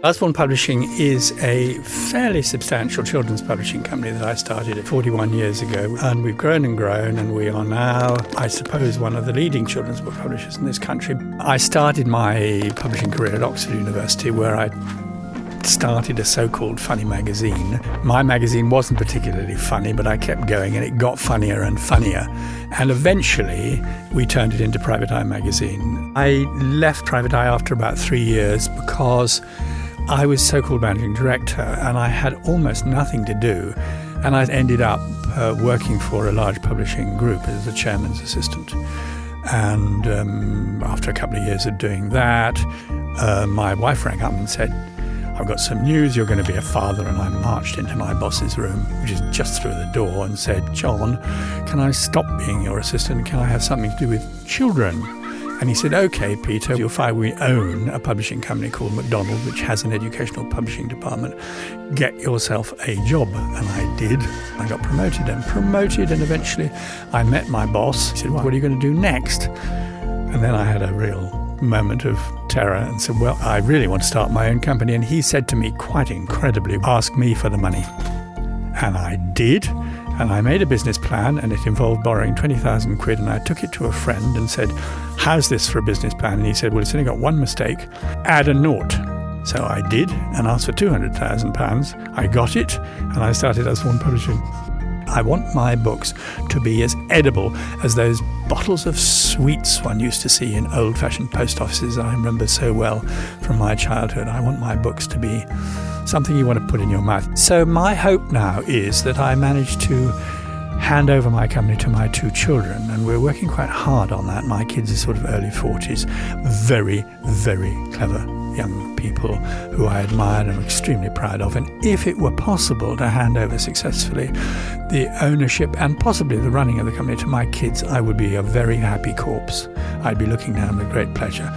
Usborne Publishing is a fairly substantial children's publishing company that I started 41 years ago, and we've grown and grown, and we are now, I suppose, one of the leading children's book publishers in this country. I started my publishing career at Oxford University, where I started a so-called funny magazine. My magazine wasn't particularly funny, but I kept going, and it got funnier and funnier. And eventually, we turned it into Private Eye magazine. I left Private Eye after about 3 years because I was so-called managing director, and I had almost nothing to do. And I ended up working for a large publishing group as the chairman's assistant. And after a couple of years of doing that, my wife rang up and said, "I've got some news, you're going to be a father." And I marched into my boss's room, which is just through the door, and said, "John, can I stop being your assistant? Can I have something to do with children?" And he said, "OK, Peter, you'll find we own a publishing company called McDonald, which has an educational publishing department. Get yourself a job." And I did. I got promoted, and eventually I met my boss. He said, "What are you going to do next?" And then I had a real moment of terror and said, "Well, I really want to start my own company." And he said to me, quite incredibly, "Ask me for the money." And I did. And I made a business plan, and it involved borrowing 20,000 quid, and I took it to a friend and said, "How's this for a business plan?" And he said, "Well, it's only got one mistake. Add a nought." So I did, and asked for £200,000. I got it, and I started Usborne Publishing. I want my books to be as edible as those bottles of sweets one used to see in old-fashioned post offices I remember so well from my childhood. I want my books to be something you want to put in your mouth. So my hope now is that I manage to hand over my company to my two children, and we're working quite hard on that. My kids are sort of early 40s, very, very clever young people who I admire and am extremely proud of. And if it were possible to hand over successfully the ownership and possibly the running of the company to my kids, I would be a very happy corpse. I'd be looking down with great pleasure.